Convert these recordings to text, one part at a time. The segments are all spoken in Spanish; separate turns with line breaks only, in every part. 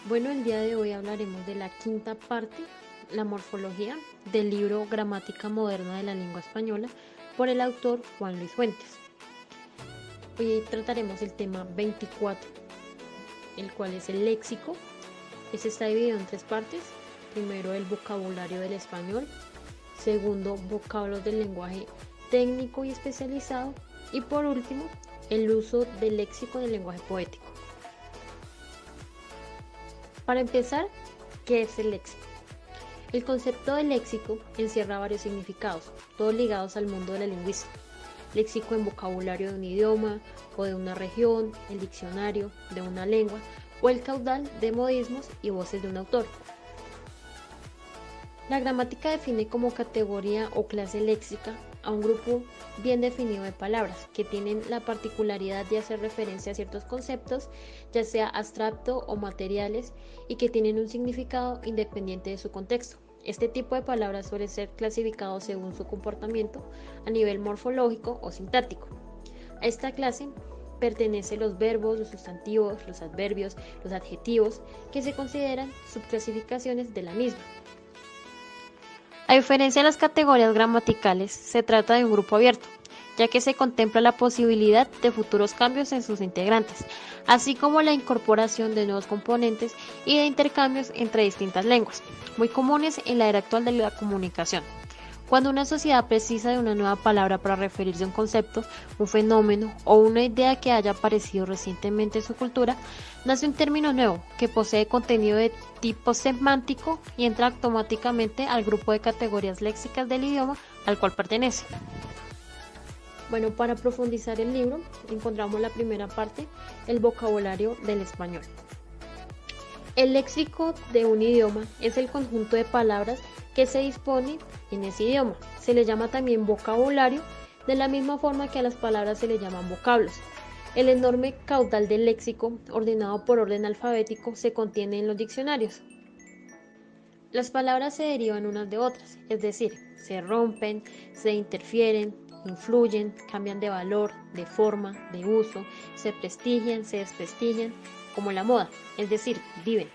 Bueno, el día de hoy hablaremos de la quinta parte, la morfología, del libro Gramática Moderna de la Lengua Española por el autor Juan Luis Fuentes. Hoy trataremos el tema 24, el cual es el léxico. Este está dividido en tres partes. Primero, el vocabulario del español. Segundo, vocablos del lenguaje técnico y especializado. Y por último, el uso del léxico en el lenguaje poético. Para empezar, ¿qué es el léxico? El concepto de léxico encierra varios significados, todos ligados al mundo de la lingüística. Léxico en vocabulario de un idioma o de una región, el diccionario de una lengua o el caudal de modismos y voces de un autor. La gramática define como categoría o clase léxica a un grupo bien definido de palabras que tienen la particularidad de hacer referencia a ciertos conceptos, ya sea abstracto o materiales, y que tienen un significado independiente de su contexto. Este tipo de palabras suele ser clasificado según su comportamiento a nivel morfológico o sintáctico. A esta clase pertenecen los verbos, los sustantivos, los adverbios, los adjetivos, que se consideran subclasificaciones de la misma. A diferencia de las categorías gramaticales, se trata de un grupo abierto, ya que se contempla la posibilidad de futuros cambios en sus integrantes, así como la incorporación de nuevos componentes y de intercambios entre distintas lenguas, muy comunes en la era actual de la comunicación. Cuando una sociedad precisa de una nueva palabra para referirse a un concepto, un fenómeno o una idea que haya aparecido recientemente en su cultura, nace un término nuevo que posee contenido de tipo semántico y entra automáticamente al grupo de categorías léxicas del idioma al cual pertenece. Bueno, para profundizar el libro, encontramos la primera parte, el vocabulario del español. El léxico de un idioma es el conjunto de palabras que se dispone en ese idioma. Se le llama también vocabulario, de la misma forma que a las palabras se le llaman vocablos. El enorme caudal del léxico, ordenado por orden alfabético, se contiene en los diccionarios. Las palabras se derivan unas de otras, es decir, se rompen, se interfieren, influyen, cambian de valor, de forma, de uso, se prestigian, se desprestigian, como la moda, es decir, viven.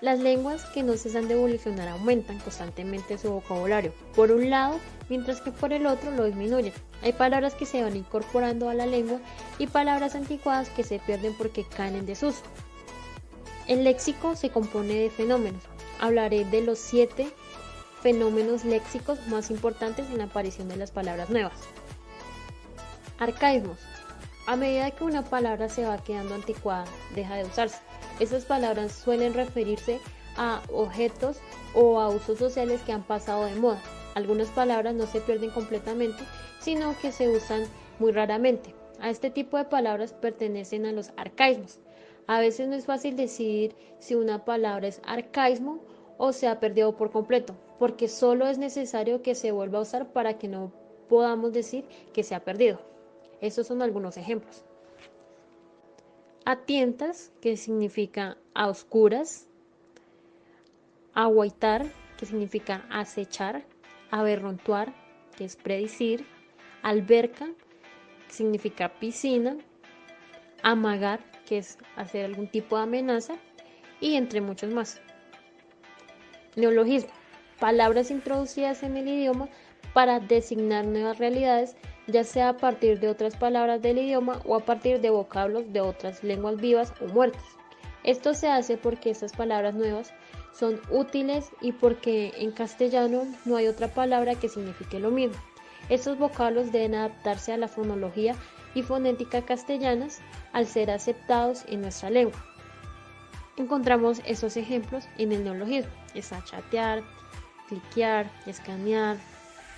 Las lenguas que no cesan de evolucionar aumentan constantemente su vocabulario, por un lado, mientras que por el otro lo disminuyen. Hay palabras que se van incorporando a la lengua y palabras anticuadas que se pierden porque caen en desuso. El léxico se compone de fenómenos. Hablaré de los 7 fenómenos léxicos más importantes en la aparición de las palabras nuevas. Arcaísmos. A medida que una palabra se va quedando anticuada, deja de usarse. Estas palabras suelen referirse a objetos o a usos sociales que han pasado de moda. Algunas palabras no se pierden completamente, sino que se usan muy raramente. A este tipo de palabras pertenecen a los arcaísmos. A veces no es fácil decidir si una palabra es arcaísmo o se ha perdido por completo, porque solo es necesario que se vuelva a usar para que no podamos decir que se ha perdido. Estos son algunos ejemplos. A tientas, que significa a oscuras. Aguaitar, que significa acechar. Aberrontuar, que es predecir. Alberca, que significa piscina. Amagar, que es hacer algún tipo de amenaza, y entre muchos más. Neologismo, palabras introducidas en el idioma para designar nuevas realidades, ya sea a partir de otras palabras del idioma o a partir de vocablos de otras lenguas vivas o muertas. Esto se hace porque estas palabras nuevas son útiles y porque en castellano no hay otra palabra que signifique lo mismo. Estos vocablos deben adaptarse a la fonología y fonética castellanas al ser aceptados en nuestra lengua. Encontramos esos ejemplos en el neologismo. Está chatear, cliquear, escanear,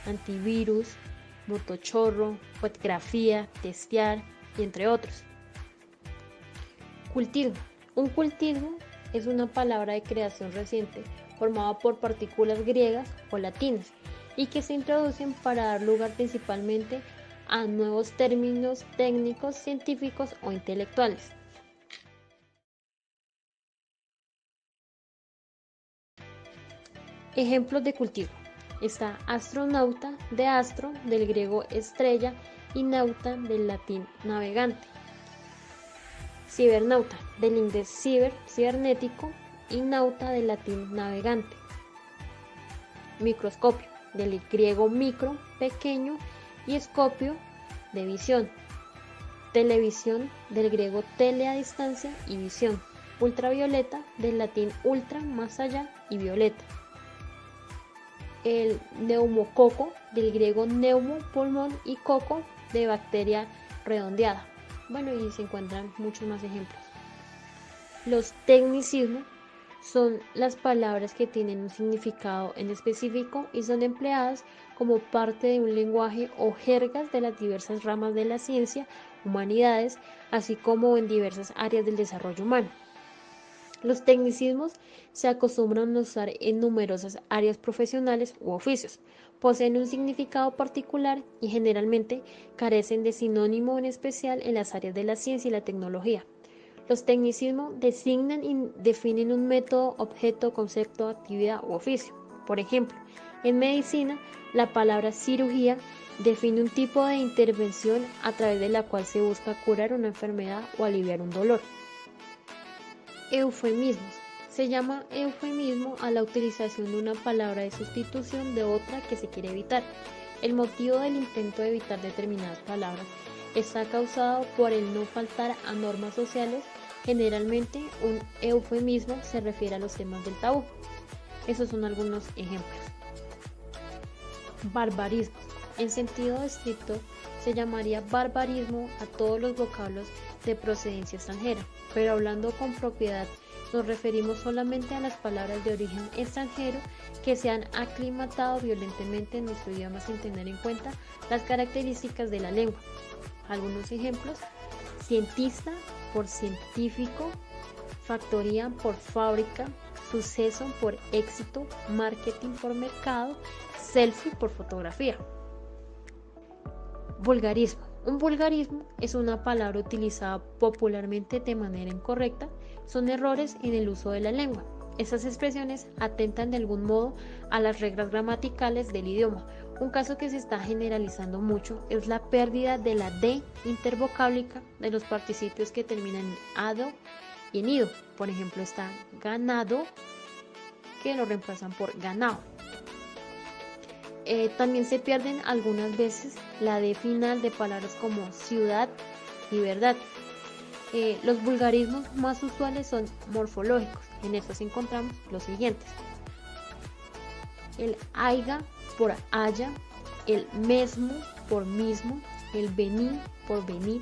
antivirus, motochorro, webgrafía, testear y entre otros. Cultismo. Un cultismo es una palabra de creación reciente formada por partículas griegas o latinas y que se introducen para dar lugar principalmente a nuevos términos técnicos, científicos o intelectuales. Ejemplos de cultivo. Está astronauta, de astro, del griego estrella, y nauta, del latín navegante. Cibernauta, del inglés ciber, cibernético, y nauta, del latín navegante. Microscopio, del griego micro, pequeño, y escopio, de visión. Televisión, del griego tele, a distancia, y visión. Ultravioleta, del latín ultra, más allá, y violeta. El neumococo, del griego neumo, pulmón, y coco, de bacteria redondeada. Bueno, y se encuentran muchos más ejemplos. Los tecnicismos son las palabras que tienen un significado en específico y son empleadas como parte de un lenguaje o jergas de las diversas ramas de la ciencia, humanidades, así como en diversas áreas del desarrollo humano. Los tecnicismos se acostumbran a usar en numerosas áreas profesionales u oficios. Poseen un significado particular y generalmente carecen de sinónimo en especial en las áreas de la ciencia y la tecnología. Los tecnicismos designan y definen un método, objeto, concepto, actividad u oficio. Por ejemplo, en medicina, la palabra cirugía define un tipo de intervención a través de la cual se busca curar una enfermedad o aliviar un dolor. Eufemismos. Se llama eufemismo a la utilización de una palabra de sustitución de otra que se quiere evitar. El motivo del intento de evitar determinadas palabras está causado por el no faltar a normas sociales. Generalmente, un eufemismo se refiere a los temas del tabú. Esos son algunos ejemplos. Barbarismos. En sentido estricto, se llamaría barbarismo a todos los vocablos de procedencia extranjera, pero hablando con propiedad nos referimos solamente a las palabras de origen extranjero que se han aclimatado violentamente en nuestro idioma sin tener en cuenta las características de la lengua. Algunos ejemplos: cientista por científico, factoría por fábrica, suceso por éxito, marketing por mercado, selfie por fotografía. Vulgarismo. Un vulgarismo es una palabra utilizada popularmente de manera incorrecta. Son errores en el uso de la lengua. Esas expresiones atentan de algún modo a las reglas gramaticales del idioma. Un caso que se está generalizando mucho es la pérdida de la D intervocálica de los participios que terminan en ado y en ido. Por ejemplo, está ganado, que lo reemplazan por ganado. También se pierden algunas veces la D final de palabras como ciudad y verdad. Los vulgarismos más usuales son morfológicos. En estos encontramos los siguientes: el aiga por haya, el mesmo por mismo, el vení por venir,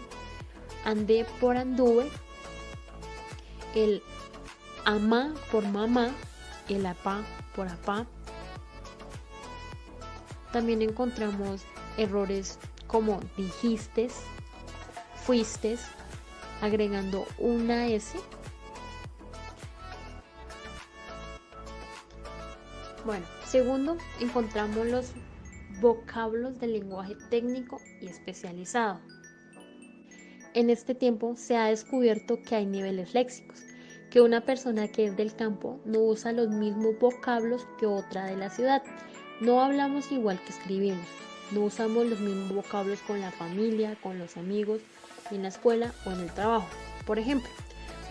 andé por anduve, el amá por mamá, el apá por apá. También encontramos errores como dijistes, fuistes, agregando una S. Bueno, segundo, encontramos los vocablos del lenguaje técnico y especializado. En este tiempo se ha descubierto que hay niveles léxicos, que una persona que es del campo no usa los mismos vocablos que otra de la ciudad. No hablamos igual que escribimos, no usamos los mismos vocablos con la familia, con los amigos, en la escuela o en el trabajo. Por ejemplo,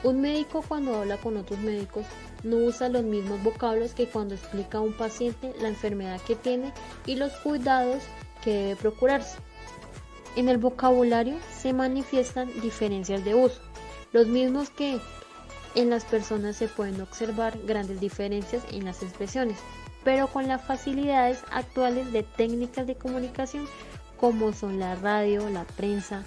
un médico cuando habla con otros médicos no usa los mismos vocablos que cuando explica a un paciente la enfermedad que tiene y los cuidados que debe procurarse. En el vocabulario se manifiestan diferencias de uso, los mismos que en las personas se pueden observar grandes diferencias en las expresiones, pero con las facilidades actuales de técnicas de comunicación como son la radio, la prensa,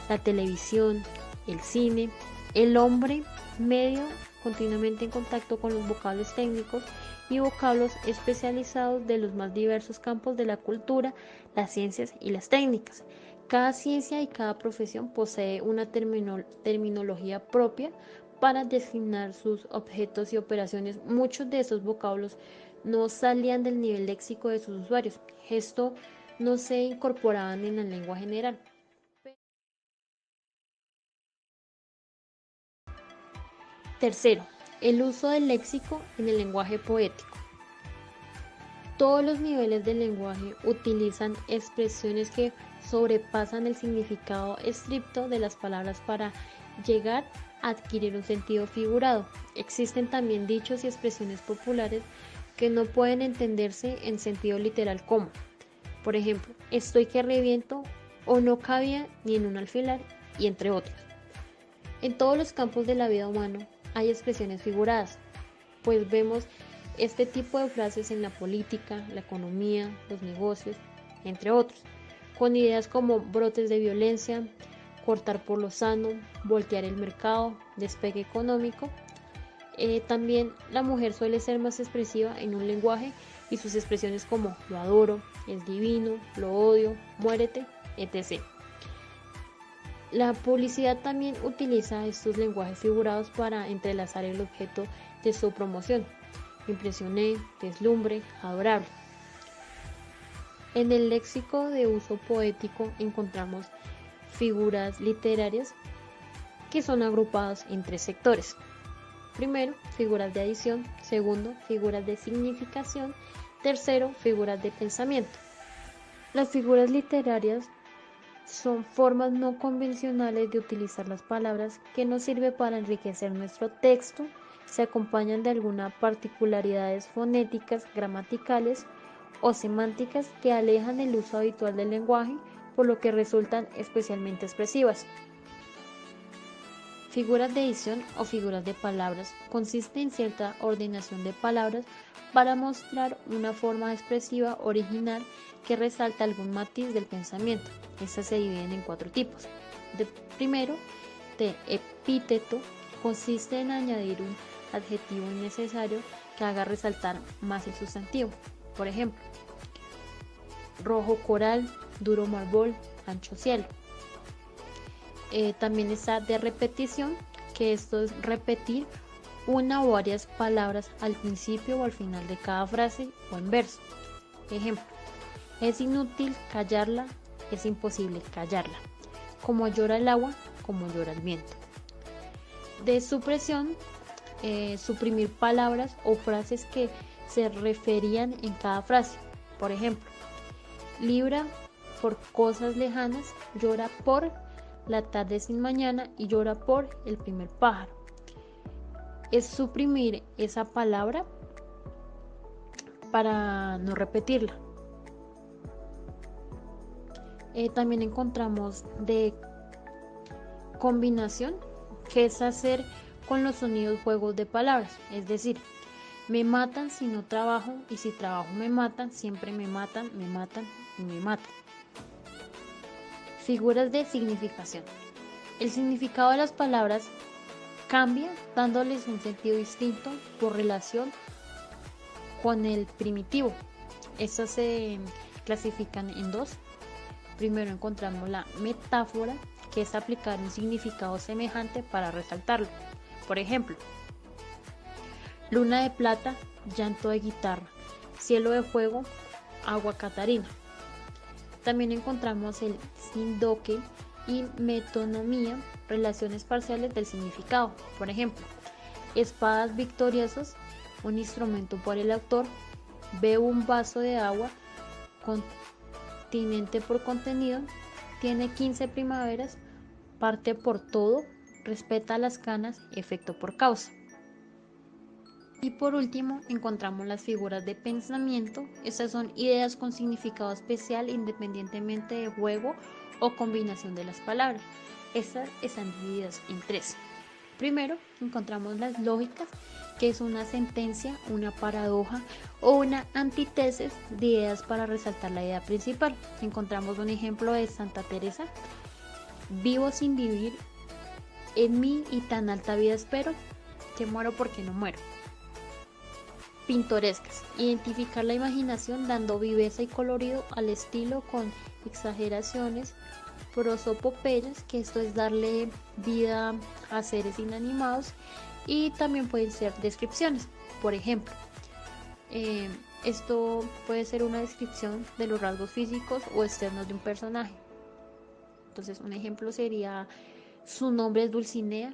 la televisión, el cine, el hombre medio continuamente en contacto con los vocablos técnicos y vocablos especializados de los más diversos campos de la cultura, las ciencias y las técnicas. Cada ciencia y cada profesión posee una terminología propia para designar sus objetos y operaciones. Muchos de esos vocablos no salían del nivel léxico de sus usuarios. Esto no se incorporaban en la lengua general. Tercero, el uso del léxico en el lenguaje poético. Todos los niveles del lenguaje utilizan expresiones que sobrepasan el significado estricto de las palabras para llegar adquirir un sentido figurado. Existen también dichos y expresiones populares que no pueden entenderse en sentido literal como, por ejemplo, estoy que reviento o no cabía ni en un alfiler, y entre otros. En todos los campos de la vida humana hay expresiones figuradas, pues vemos este tipo de frases en la política, la economía, los negocios, entre otros, con ideas como brotes de violencia, cortar por lo sano, voltear el mercado, despegue económico. También la mujer suele ser más expresiva en un lenguaje y sus expresiones como lo adoro, es divino, lo odio, muérete, etc. La publicidad también utiliza estos lenguajes figurados para entrelazar el objeto de su promoción. Impresioné, deslumbre, adorable. En el léxico de uso poético encontramos figuras literarias que son agrupadas en tres sectores. Primero, figuras de adición. Segundo, figuras de significación. Tercero, figuras de pensamiento. Las figuras literarias son formas no convencionales de utilizar las palabras que nos sirven para enriquecer nuestro texto. Se acompañan de algunas particularidades fonéticas, gramaticales o semánticas que alejan el uso habitual del lenguaje, por lo que resultan especialmente expresivas. Figuras de edición o figuras de palabras consiste en cierta ordenación de palabras para mostrar una forma expresiva original que resalta algún matiz del pensamiento. Estas se dividen en cuatro tipos. Primero, de epíteto, consiste en añadir un adjetivo innecesario que haga resaltar más el sustantivo. Por ejemplo, rojo coral, duro mármol, ancho cielo. También está de repetición, que esto es repetir una o varias palabras al principio o al final de cada frase o en verso. Ejemplo, es inútil callarla, es imposible callarla. Como llora el agua, como llora el viento. De supresión, suprimir palabras o frases que se referían en cada frase. Por ejemplo, libra por cosas lejanas, llora por la tarde sin mañana y llora por el primer pájaro. Es suprimir esa palabra para no repetirla. También encontramos de combinación, que es hacer con los sonidos juegos de palabras, es decir, me matan si no trabajo y si trabajo me matan, siempre me matan y me matan. Figuras de significación. El significado de las palabras cambia dándoles un sentido distinto por relación con el primitivo. Estas se clasifican en dos. Primero encontramos la metáfora, que es aplicar un significado semejante para resaltarlo. Por ejemplo, luna de plata, llanto de guitarra, cielo de fuego, agua Catarina. También encontramos el sindoque y metonomía, relaciones parciales del significado. Por ejemplo, espadas victoriosas, un instrumento por el autor, bebo un vaso de agua, continente por contenido, tiene 15 primaveras, parte por todo, respeta las canas, efecto por causa. Y por último, encontramos las figuras de pensamiento. Estas son ideas con significado especial independientemente de juego o combinación de las palabras. Estas están divididas en tres. Primero, encontramos las lógicas, que es una sentencia, una paradoja o una antítesis de ideas para resaltar la idea principal. Encontramos un ejemplo de Santa Teresa: vivo sin vivir, en mí y tan alta vida espero, que muero porque no muero. Pintorescas, identificar la imaginación dando viveza y colorido al estilo con exageraciones. Prosopopeyas, que esto es darle vida a seres inanimados, y también pueden ser descripciones. Por ejemplo, esto puede ser una descripción de los rasgos físicos o externos de un personaje. Entonces, un ejemplo sería: su nombre es Dulcinea.